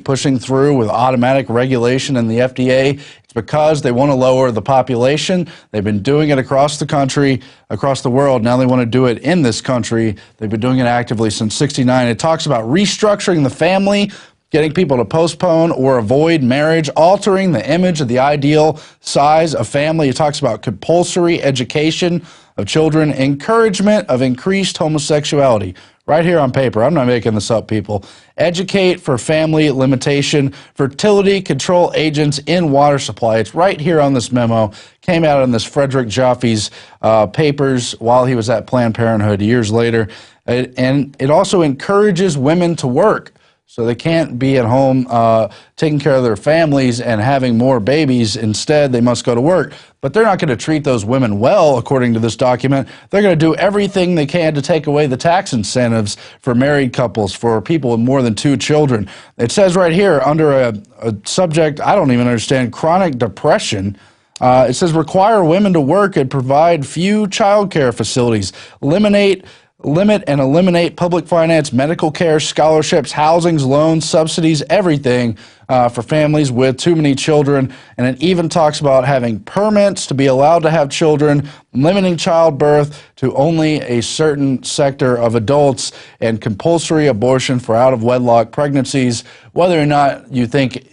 pushing through with automatic regulation in the FDA. It's because they want to lower the population. They've been doing it across the country, across the world. Now they want to do it in this country. They've been doing it actively since '69. It talks about restructuring the family, getting people to postpone or avoid marriage, altering the image of the ideal size of family. It talks about compulsory education of children, encouragement of increased homosexuality. Right here on paper. I'm not making this up, people. Educate for family limitation, fertility control agents in water supply. It's right here on this memo. Came out in this Frederick Jaffe's papers while he was at Planned Parenthood years later. And it also encourages women to work. So they can't be at home taking care of their families and having more babies. Instead, they must go to work. But they're not going to treat those women well, according to this document. They're going to do everything they can to take away the tax incentives for married couples, for people with more than 2 children. It says right here, under a subject I don't even understand, chronic depression, it says require women to work and provide few child care facilities, limit and eliminate public finance, medical care, scholarships, housings, loans, subsidies, everything for families with too many children. And it even talks about having permits to be allowed to have children, limiting childbirth to only a certain sector of adults, and compulsory abortion for out-of-wedlock pregnancies. Whether or not you think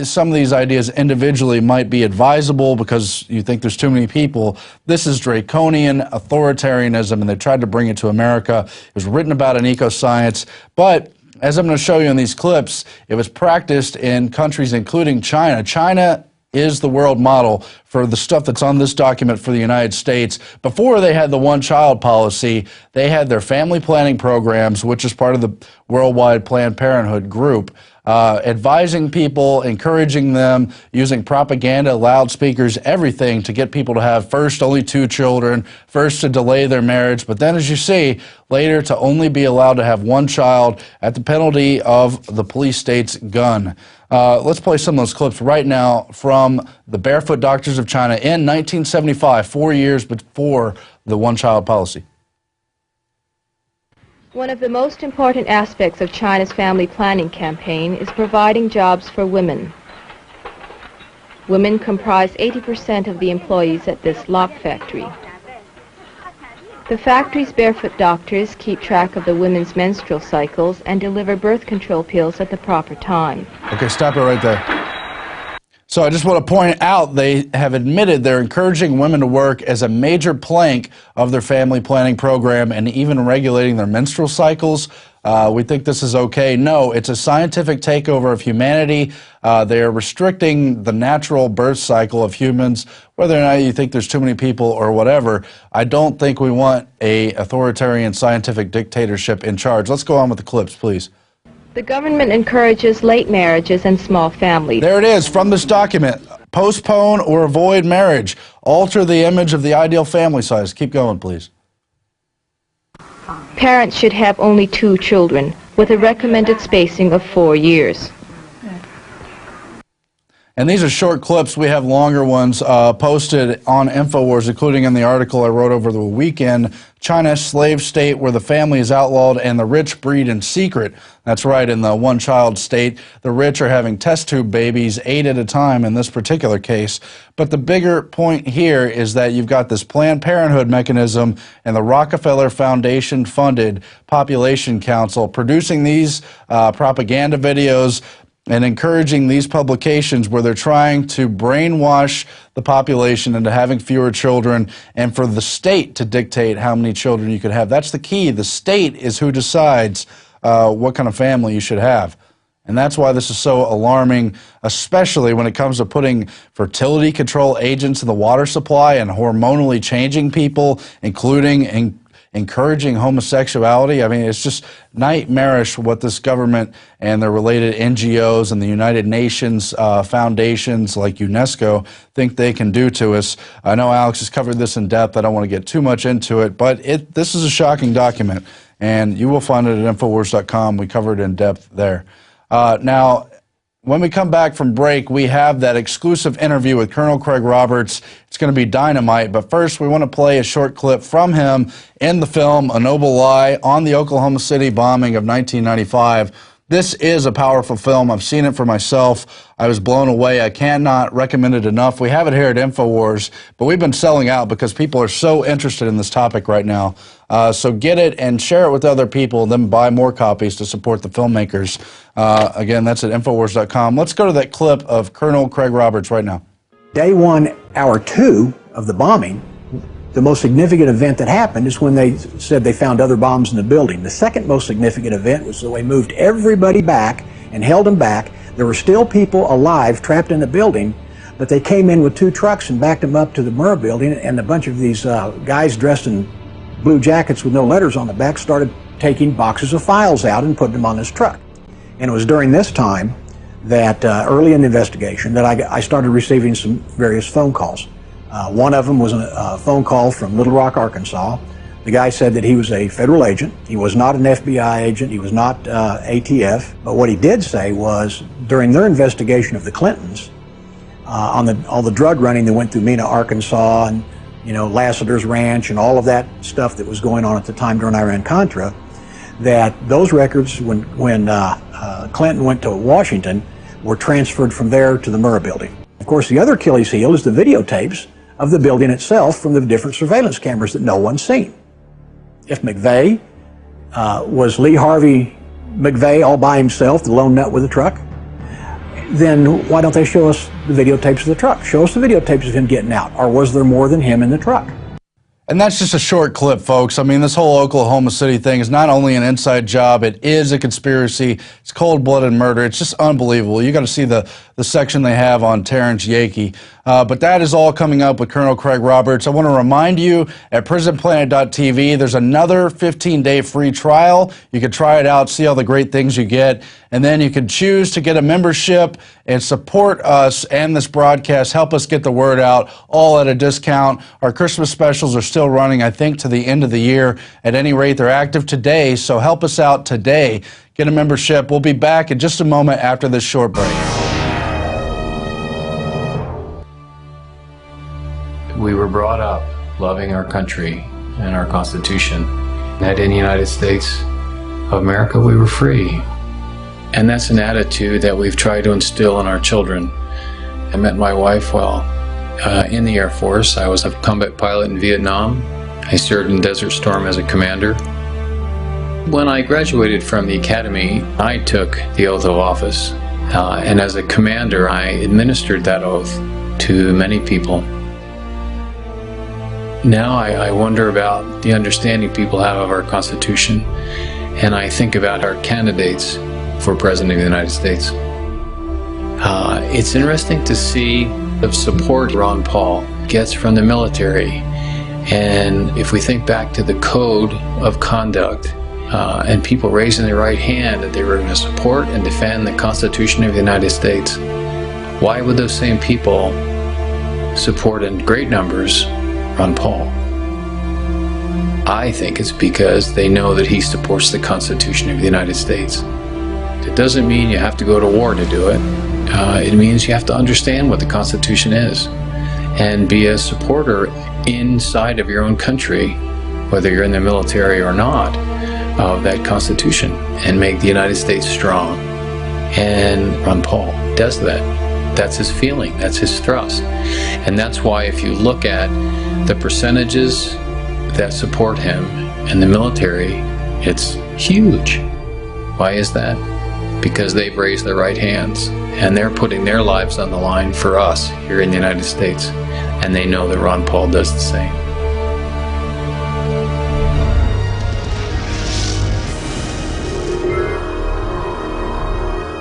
some of these ideas individually might be advisable because you think there's too many people, this is draconian authoritarianism, and they tried to bring it to America. It was written about in Ecoscience, but as I'm going to show you in these clips, it was practiced in countries including China. China is the world model for the stuff that's on this document for the United States. Before they had the one-child policy, they had their family planning programs, which is part of the worldwide Planned Parenthood group, advising people, encouraging them, using propaganda, loudspeakers, everything to get people to have first only 2 children, first to delay their marriage, but then, as you see, later to only be allowed to have 1 child at the penalty of the police state's gun. Let's play some of those clips right now from the Barefoot Doctors of China in 1975, 4 years before the one-child policy. One of the most important aspects of China's family planning campaign is providing jobs for women. Women comprise 80% of the employees at this lock factory. The factory's barefoot doctors keep track of the women's menstrual cycles and deliver birth control pills at the proper time. Okay, stop it right there. So I just want to point out they have admitted they're encouraging women to work as a major plank of their family planning program and even regulating their menstrual cycles. We think this is okay. No, it's a scientific takeover of humanity. They are restricting the natural birth cycle of humans. Whether or not you think there's too many people or whatever, I don't think we want an authoritarian scientific dictatorship in charge. Let's go on with the clips, please. The government encourages late marriages and small families. There it is from this document. Postpone or avoid marriage. Alter the image of the ideal family size. Keep going, please. Parents should have only 2 children, with a recommended spacing of 4 years. And these are short clips. We have longer ones posted on INFOWARS, including in the article I wrote over the weekend, China, slave state where the family is outlawed and the rich breed in secret. That's right, in the one-child state, the rich are having test tube babies 8 at a time in this particular case. But the bigger point here is that you've got this Planned Parenthood mechanism and the Rockefeller Foundation-funded Population Council producing these propaganda videos and encouraging these publications where they're trying to brainwash the population into having fewer children and for the state to dictate how many children you could have. That's the key. The state is who decides what kind of family you should have. And that's why this is so alarming, especially when it comes to putting fertility control agents in the water supply and hormonally changing people, including encouraging homosexuality. I mean, it's just nightmarish what this government and the related NGOs and the United Nations foundations like UNESCO think they can do to us. I know Alex has covered this in depth. I don't want to get too much into it, but this is a shocking document, and you will find it at INFOWARS.com. We cover it in depth there. Now, when we come back from break, we have that exclusive interview with Colonel Craig Roberts. It's going to be dynamite, but first we want to play a short clip from him in the film A Noble Lie on the Oklahoma City bombing of 1995. This is a powerful film. I've seen it for myself. I was blown away. I cannot recommend it enough. We have it here at INFOWARS, but we've been selling out because people are so interested in this topic right now. So get it and share it with other people, and then buy more copies to support the filmmakers. Again, that's at INFOWARS.com. Let's go to that clip of Colonel Craig Roberts right now. Day 1, hour 2 of the bombing, the most significant event that happened is when they said they found other bombs in the building. The second most significant event was that they moved everybody back and held them back. There were still people alive trapped in the building, but they came in with 2 trucks and backed them up to the Murrah building, and a bunch of these guys dressed in blue jackets with no letters on the back started taking boxes of files out and putting them on this truck. And it was during this time that early in the investigation that I started receiving some various phone calls. One of them was a phone call from Little Rock, Arkansas. The guy said that he was a federal agent. He was not an FBI agent. He was not ATF. But what he did say was during their investigation of the Clintons, on all the drug running that went through Mena, Arkansas, and Lassiter's Ranch and all of that stuff that was going on at the time during Iran-Contra, that those records, when Clinton went to Washington, were transferred from there to the Murrah building. Of course, the other Achilles heel is the videotapes of the building itself from the different surveillance cameras that no one's seen. If McVeigh was Lee Harvey McVeigh all by himself, the lone nut with a truck, then why don't they show us the videotapes of the truck? Show us the videotapes of him getting out. Or was there more than him in the truck? And that's just a short clip, folks. I mean, this whole Oklahoma City thing is not only an inside job, it is a conspiracy. It's cold-blooded murder. It's just unbelievable. You got to see the section they have on Terrence Yakey. But that is all coming up with Colonel Craig Roberts. I want to remind you, at PrisonPlanet.tv, there's another 15-day free trial. You can try it out, see all the great things you get, and then you can choose to get a membership and support us and this broadcast, help us get the word out, all at a discount. Our Christmas specials are still running, I think, to the end of the year. At any rate, they're active today, so help us out today. Get a membership. We'll be back in just a moment after this short break. We were brought up loving our country and our Constitution. That in the United States of America, we were free. And that's an attitude that we've tried to instill in our children. I met my wife while in the Air Force. I was a combat pilot in Vietnam. I served in Desert Storm as a commander. When I graduated from the academy, I took the oath of office. And as a commander, I administered that oath to many people. Now I wonder about the understanding people have of our Constitution, and I think about our candidates for President of the United States. It's interesting to see the support Ron Paul gets from the military, and if we think back to the code of conduct and people raising their right hand that they were going to support and defend the Constitution of the United States, why would those same people support in great numbers Ron Paul? I think it's because they know that he supports the Constitution of the United States. It doesn't mean you have to go to war to do it. It means you have to understand what the Constitution is and be a supporter inside of your own country, whether you're in the military or not, of that Constitution, and make the United States strong. And Ron Paul does that. That's his feeling, that's his thrust. And that's why if you look at the percentages that support him in the military, it's huge. Why is that? Because they've raised their right hands and they're putting their lives on the line for us here in the United States. And they know that Ron Paul does the same.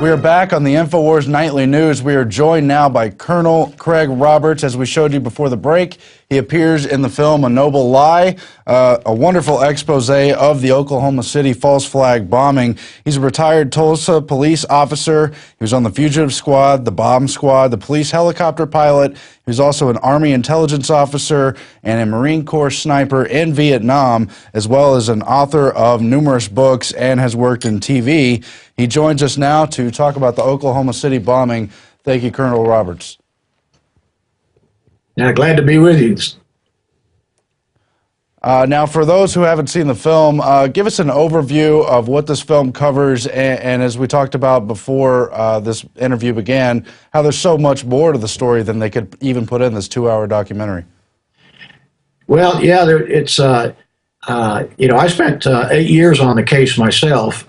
We are back on the INFOWARS Nightly News. We are joined now by Colonel Craig Roberts. As we showed you before the break, he appears in the film A Noble Lie, a wonderful expose of the Oklahoma City false flag bombing. He's a retired Tulsa police officer. He was on the fugitive squad, the bomb squad, the police helicopter pilot. He was also an Army intelligence officer and a Marine Corps sniper in Vietnam, as well as an author of numerous books and has worked in TV. He joins us now to talk about the Oklahoma City bombing. Thank you, Colonel Roberts. Yeah, glad to be with you. Now, for those who haven't seen the film, give us an overview of what this film covers, and as we talked about before this interview began, how there's so much more to the story than they could even put in this 2-hour documentary. Well, yeah, it's, you know, I spent 8 years on the case myself,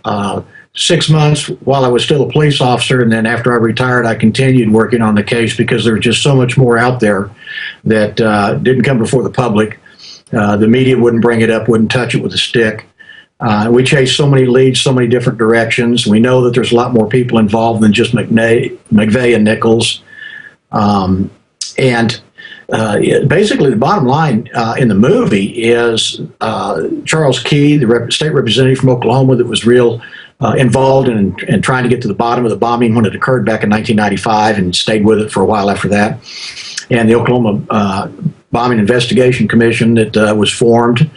6 months while I was still a police officer, and then after I retired, I continued working on the case because there was just so much more out there that didn't come before the public. The media wouldn't bring it up, wouldn't touch it with a stick. We chased so many leads, so many different directions. We know that there's a lot more people involved than just McVeigh and Nichols. Basically, the bottom line in the movie is Charles Key, the state representative from Oklahoma that was real involved in trying to get to the bottom of the bombing when it occurred back in 1995 and stayed with it for a while after that. And the Oklahoma Bombing Investigation Commission that was formed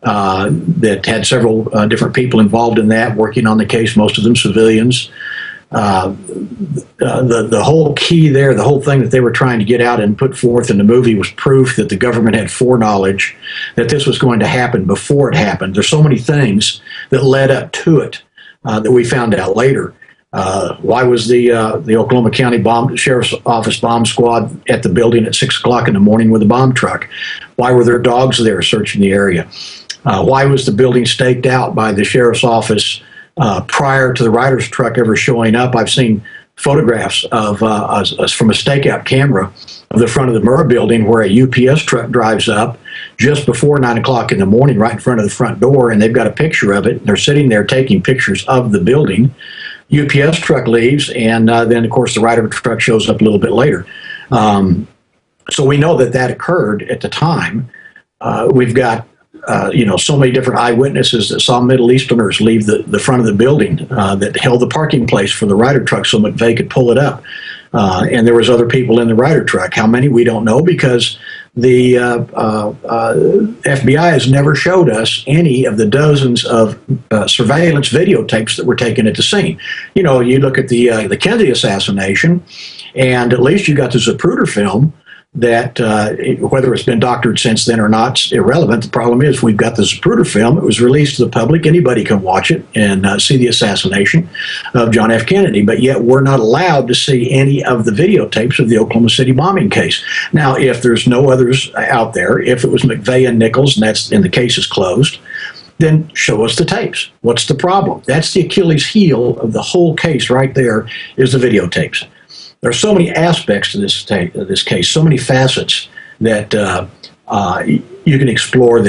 that had several different people involved in that, working on the case, most of them civilians. The whole key there, the whole thing that they were trying to get out and put forth in the movie was proof that the government had foreknowledge that this was going to happen before it happened. There's so many things that led up to it that we found out later. Why was the Oklahoma County Sheriff's Office bomb squad at the building at 6 o'clock in the morning with a bomb truck? Why were there dogs there searching the area? Why was the building staked out by the Sheriff's Office prior to the Ryder's truck ever showing up? I've seen photographs of from a stakeout camera of the front of the Murrah building where a UPS truck drives up just before 9 o'clock in the morning right in front of the front door, and they've got a picture of it. They're sitting there taking pictures of the building. UPS truck leaves, and then, of course, the Ryder truck shows up a little bit later. So we know that that occurred at the time. We've got you know, so many different eyewitnesses that saw Middle Easterners leave the front of the building that held the parking place for the Ryder truck so McVeigh could pull it up. And there was other people in the Ryder truck. How many, we don't know, because the FBI has never showed us any of the dozens of surveillance videotapes that were taken at the scene. You know, you look at the Kennedy assassination, and at least you got the Zapruder film that whether it's been doctored since then or not, it's irrelevant. The problem is we've got the Zapruder film. It was released to the public. Anybody can watch it and see the assassination of John F. Kennedy, but yet we're not allowed to see any of the videotapes of the Oklahoma City bombing case. Now, if there's no others out there, if it was McVeigh and Nichols and the case is closed, then show us the tapes. What's the problem? That's the Achilles heel of the whole case right there, is the videotapes. There are so many aspects to this case, so many facets that you can explore that